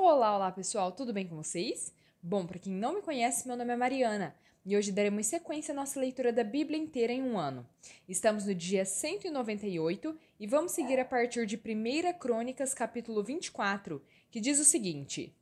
Olá pessoal, tudo bem com vocês? Bom, para quem não me conhece, meu nome é Mariana e hoje daremos sequência à nossa leitura da Bíblia inteira em um ano. Estamos no dia 198 e vamos seguir a partir de 1 Crônicas, capítulo 24, que diz o seguinte: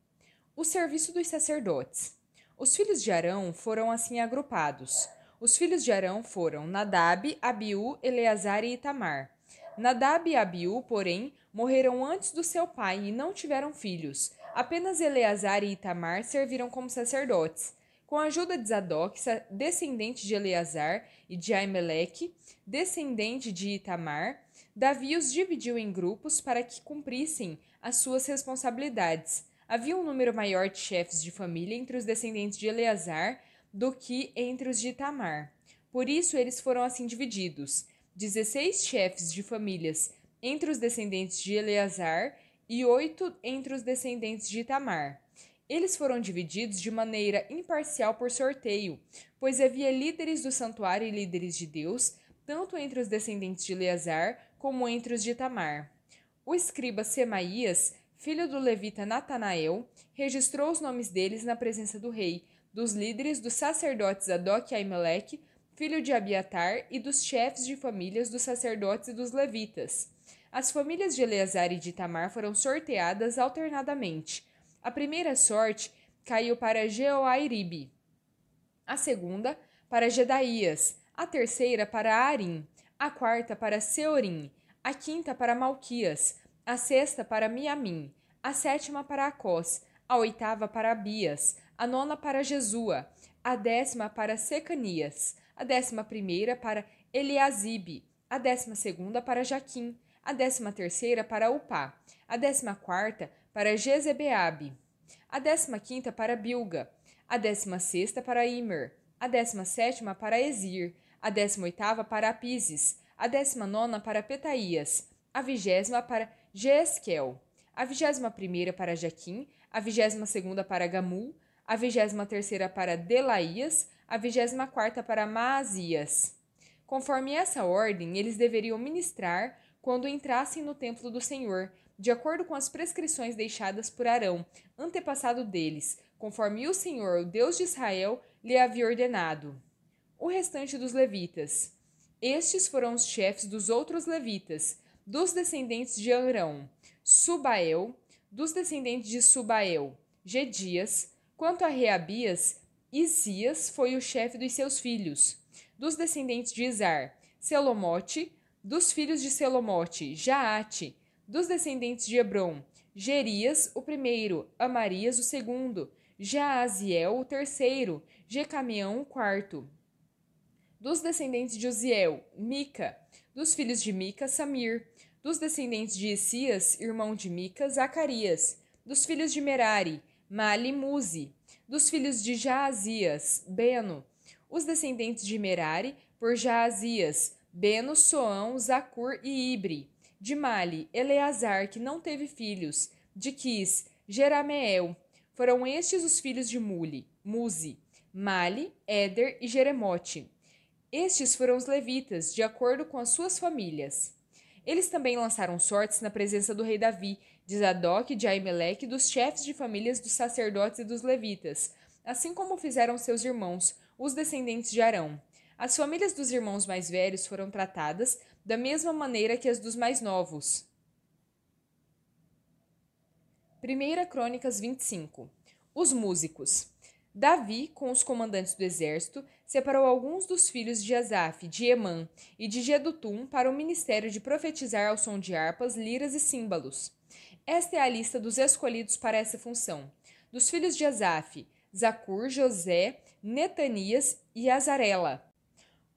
O serviço dos sacerdotes. Os filhos de Arão foram assim agrupados. Os filhos de Arão foram Nadab, Abiú, Eleazar e Itamar. Nadab e Abiú, porém, morreram antes do seu pai e não tiveram filhos. Apenas Eleazar e Itamar serviram como sacerdotes. Com a ajuda de Zadok, descendente de Eleazar, e de Aimeleque, descendente de Itamar, Davi os dividiu em grupos para que cumprissem as suas responsabilidades. Havia um número maior de chefes de família entre os descendentes de Eleazar do que entre os de Itamar. Por isso, eles foram assim divididos: 16 chefes de famílias entre os descendentes de Eleazar e 8 entre os descendentes de Itamar. Eles foram divididos de maneira imparcial por sorteio, pois havia líderes do santuário e líderes de Deus, tanto entre os descendentes de Eleazar como entre os de Itamar. O escriba Semaías, filho do levita Natanael, registrou os nomes deles na presença do rei, dos líderes dos sacerdotes Zadok e Aimeleque, filho de Abiatar, e dos chefes de famílias dos sacerdotes e dos levitas. As famílias de Eleazar e de Itamar foram sorteadas alternadamente. A primeira sorte caiu para Jeoairibe, a segunda para Jedaías, a terceira para Arim, a quarta para Seorim, a quinta para Malquias, a sexta para Miamim, a sétima para Acós, a oitava para Abias, a nona para Jesua, a décima para Secanias, a 11ª para Eliasibe, a 12ª para Jaquim, a 13ª para Upá, a 14ª para Jezebeabe, a 15ª para Bilga, a 16ª para Imer, a 17ª para Ezir, a 18ª para Apises, a 19ª para Petaías, a 20ª para Jeesquel, a 21ª para Jaquim, a 22ª para Gamul, a 23ª para Delaías, a 24ª para Maasias. Conforme essa ordem, eles deveriam ministrar quando entrassem no templo do Senhor, de acordo com as prescrições deixadas por Arão, antepassado deles, conforme o Senhor, o Deus de Israel, lhe havia ordenado. O restante dos levitas. Estes foram os chefes dos outros levitas, dos descendentes de Arão: Subael, dos descendentes de Subael, Gedias. Quanto a Reabias, Isias foi o chefe dos seus filhos. Dos descendentes de Izar, Selomote. Dos filhos de Selomote, Jaate. Dos descendentes de Hebron, Gerias, o primeiro, Amarias, o segundo, Jaaziel, o terceiro, Jecameão, o quarto. Dos descendentes de Uziel, Mica. Dos filhos de Mica, Samir. Dos descendentes de Isias, irmão de Mica, Zacarias. Dos filhos de Merari, Mali, Muzi. Dos filhos de Jaazias, Beno. Os descendentes de Merari, por Jaazias, Beno, Soão, Zacur e Ibre. De Mali, Eleazar, que não teve filhos. De Quis, Jerameel. Foram estes os filhos de Muzi, Mali, Éder e Jeremote. Estes foram os levitas, de acordo com as suas famílias. Eles também lançaram sortes na presença do rei Davi, de Zadok, de Aimeleque, dos chefes de famílias dos sacerdotes e dos levitas, assim como fizeram seus irmãos, os descendentes de Arão. As famílias dos irmãos mais velhos foram tratadas da mesma maneira que as dos mais novos. 1 Crônicas 25. Os músicos. Davi, com os comandantes do exército, separou alguns dos filhos de Asaf, de Emã e de Jedutum para o ministério de profetizar ao som de harpas, liras e símbalos. Esta é a lista dos escolhidos para essa função. Dos filhos de Asaf, Zacur, José, Netanias e Azarela.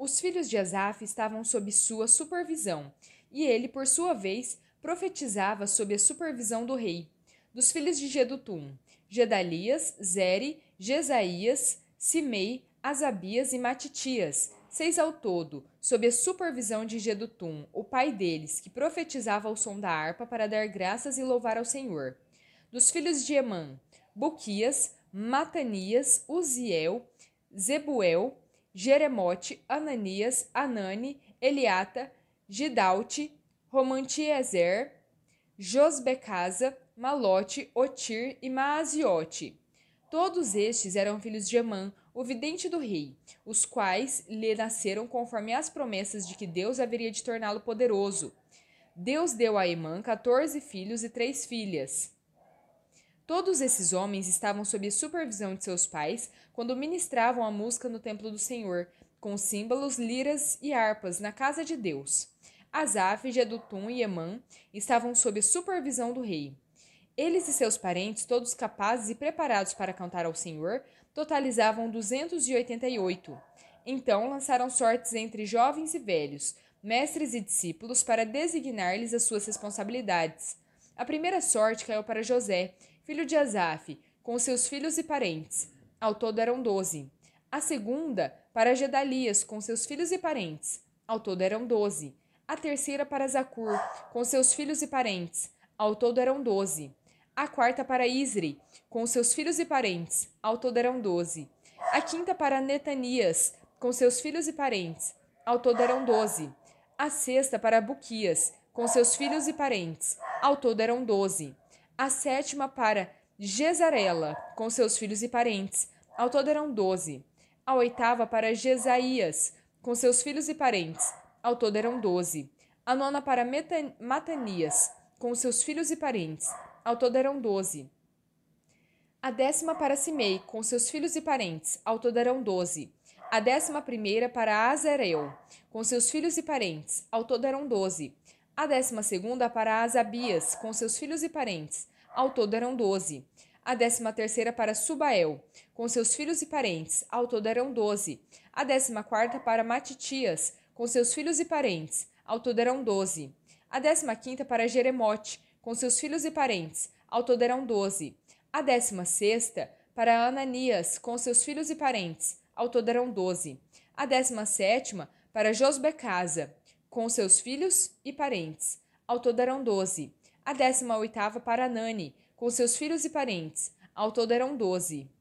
Os filhos de Asaf estavam sob sua supervisão, e ele, por sua vez, profetizava sob a supervisão do rei. Dos filhos de Jedutum, Gedalias, Zeri, Jesaías, Simei, Asabias e Matitias, 6 ao todo, sob a supervisão de Jedutum, o pai deles, que profetizava ao som da harpa para dar graças e louvar ao Senhor. Dos filhos de Emã, Buquias, Matanias, Uziel, Zebuel, Jeremote, Ananias, Anani, Eliata, Gidalte, Romantiezer, Josbecasa, Malote, Otir e Maaziote. Todos estes eram filhos de Emã, o vidente do rei, os quais lhe nasceram conforme as promessas de que Deus haveria de torná-lo poderoso. Deus deu a Emã 14 filhos e 3 filhas. Todos esses homens estavam sob a supervisão de seus pais quando ministravam a música no templo do Senhor, com símbolos, liras e harpas na casa de Deus. Asaf, Jedutum e Emã estavam sob a supervisão do rei. Eles e seus parentes, todos capazes e preparados para cantar ao Senhor, totalizavam 288. Então lançaram sortes entre jovens e velhos, mestres e discípulos, para designar-lhes as suas responsabilidades. A primeira sorte caiu para José, filho de Asaf, com seus filhos e parentes. Ao todo eram 12. A segunda, para Gedalias, com seus filhos e parentes. Ao todo eram 12. A terceira, para Zacur, com seus filhos e parentes. Ao todo eram 12. A quarta, para Isri, com seus filhos e parentes. Ao todo eram 12. A quinta, para Netanias, com seus filhos e parentes. Ao todo eram 12. A sexta, para Buquias, com seus filhos e parentes. Ao todo eram 12. A sétima, para Gesarela, com seus filhos e parentes. Ao todo eram 12. A oitava, para Jesaías, com seus filhos e parentes. Ao todo eram 12. A nona, para Matanias, com seus filhos e parentes. Ao todo eram 12. A décima, para Simei, com seus filhos e parentes. Ao todo eram 12. A 11ª, para Azarel, com seus filhos e parentes. Ao todo eram 12. A 12ª, para Asabias, com seus filhos e parentes. Ao todo eram 12. A 13ª, para Subael, com seus filhos e parentes. Ao todo eram 12. A 14ª, para Matitias, com seus filhos e parentes. Ao todo eram 12. A 15ª, para Jeremote, com seus filhos e parentes. Ao todo eram 12. A 16ª, para Ananias, com seus filhos e parentes. Ao todo eram 12. A 17ª, para Josbecasa, com seus filhos e parentes. Ao todo eram 12. A 18ª, para Anani, com seus filhos e parentes. Ao todo eram 12.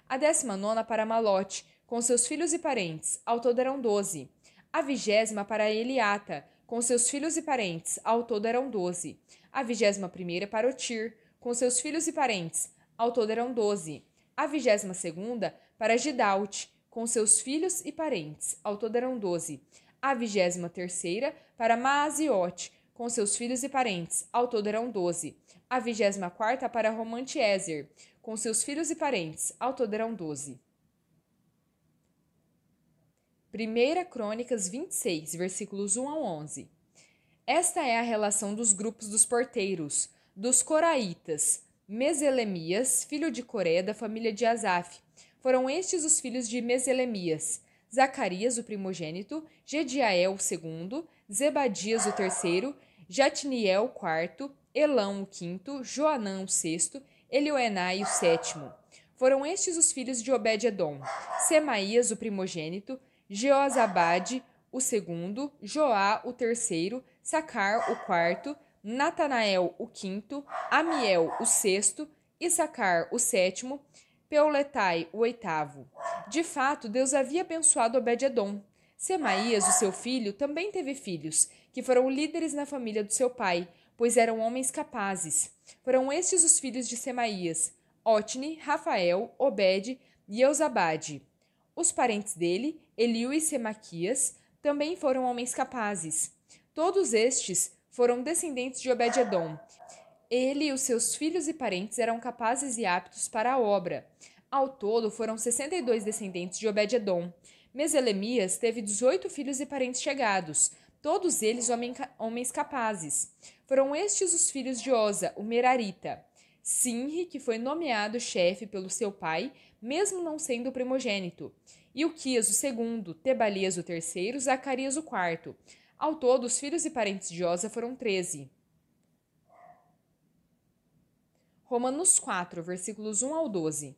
A 19ª, para Malote, com seus filhos e parentes. Ao todo eram 12. A 20ª, para Eliata, com seus filhos e parentes. Ao todo eram 12. A 21ª, para Otir, com seus filhos e parentes. Ao todo eram 12. A 22ª, para Gidalte, com seus filhos e parentes. Ao todo eram 12. A 23ª, para Maaziote, com seus filhos e parentes. Ao todo eram 12. A 24ª, para Romantiezer, com seus filhos e parentes. Ao todo eram 12. 1 Crônicas 26, versículos 1 ao 11. Esta é a relação dos grupos dos porteiros, dos coraitas. Meselemias, filho de Coré, da família de Asaf. Foram estes os filhos de Meselemias: Zacarias, o primogênito, Gediael, o segundo, Zebadias, o terceiro, Jatniel, o quarto, Elão, o quinto, Joanã, o sexto, Elioenai, o sétimo. Foram estes os filhos de Obed-edom: Semaías, o primogênito, Jeozabade, o segundo, Joá, o terceiro, Sacar, o quarto, Natanael, o quinto, Amiel, o sexto, Issacar, o sétimo, Peuletai, o oitavo. De fato, Deus havia abençoado Obed-edom. Semaías, o seu filho, também teve filhos, que foram líderes na família do seu pai, pois eram homens capazes. Foram estes os filhos de Semaías: Otni, Rafael, Obed e Eusabade. Os parentes dele, Eliú e Semaquias, também foram homens capazes. Todos estes foram descendentes de Obed-edom. Ele e os seus filhos e parentes eram capazes e aptos para a obra. Ao todo, foram 62 descendentes de Obed-edom. Meselemias teve 18 filhos e parentes chegados, todos eles homens capazes. Foram estes os filhos de Oza, o Merarita. Sinri, que foi nomeado chefe pelo seu pai, mesmo não sendo o primogênito. Ilquias, o segundo, Tebalias, o terceiro, Zacarias, o quarto. Ao todo, os filhos e parentes de Oza foram 13. Romanos 4, versículos 1 ao 12.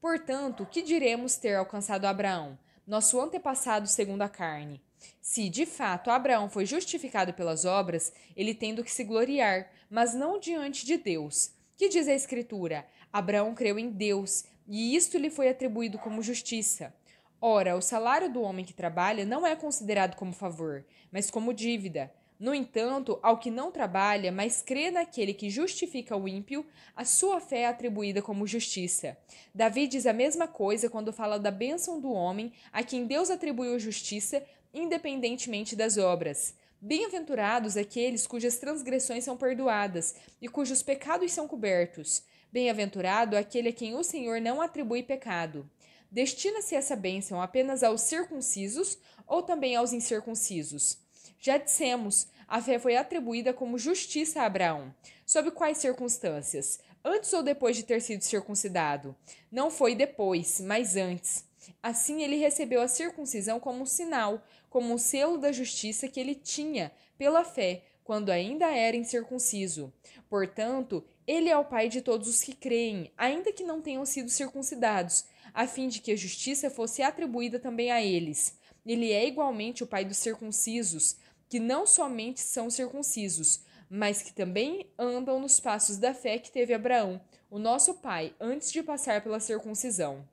Portanto, que diremos ter alcançado Abraão, nosso antepassado segundo a carne? Se, de fato, Abraão foi justificado pelas obras, ele tem do que se gloriar, mas não diante de Deus. Que diz a Escritura? Abraão creu em Deus, e isto lhe foi atribuído como justiça. Ora, o salário do homem que trabalha não é considerado como favor, mas como dívida. No entanto, ao que não trabalha, mas crê naquele que justifica o ímpio, a sua fé é atribuída como justiça. Davi diz a mesma coisa quando fala da bênção do homem a quem Deus atribuiu justiça, independentemente das obras. Bem-aventurados aqueles cujas transgressões são perdoadas e cujos pecados são cobertos. Bem-aventurado aquele a quem o Senhor não atribui pecado. Destina-se essa bênção apenas aos circuncisos ou também aos incircuncisos? Já dissemos, a fé foi atribuída como justiça a Abraão. Sob quais circunstâncias? Antes ou depois de ter sido circuncidado? Não foi depois, mas antes. Assim, ele recebeu a circuncisão como um sinal, como um selo da justiça que ele tinha pela fé, quando ainda era incircunciso. Portanto, ele é o pai de todos os que creem, ainda que não tenham sido circuncidados, a fim de que a justiça fosse atribuída também a eles. Ele é igualmente o pai dos circuncisos, que não somente são circuncisos, mas que também andam nos passos da fé que teve Abraão, o nosso pai, antes de passar pela circuncisão.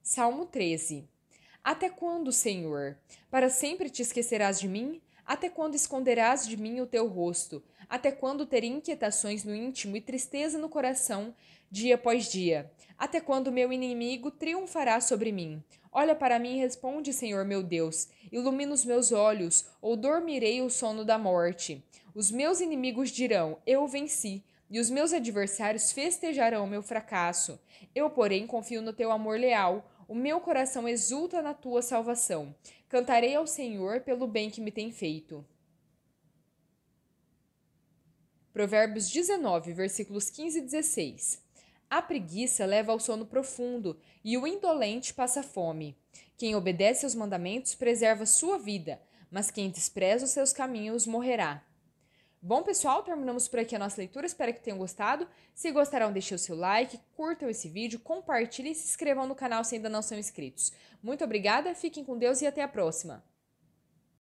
Salmo 13. Até quando, Senhor? Para sempre te esquecerás de mim? Até quando esconderás de mim o teu rosto? Até quando terei inquietações no íntimo e tristeza no coração, dia após dia? Até quando meu inimigo triunfará sobre mim? Olha para mim e responde, Senhor meu Deus. Ilumina os meus olhos, ou dormirei o sono da morte. Os meus inimigos dirão, eu venci, e os meus adversários festejarão meu fracasso. Eu, porém, confio no teu amor leal. O meu coração exulta na tua salvação. Cantarei ao Senhor pelo bem que me tem feito. Provérbios 19, versículos 15 e 16. A preguiça leva ao sono profundo, e o indolente passa fome. Quem obedece aos mandamentos preserva sua vida, mas quem despreza os seus caminhos morrerá. Bom, pessoal, terminamos por aqui a nossa leitura. Espero que tenham gostado. Se gostaram, deixem o seu like, curtam esse vídeo, compartilhem e se inscrevam no canal se ainda não são inscritos. Muito obrigada, fiquem com Deus e até a próxima!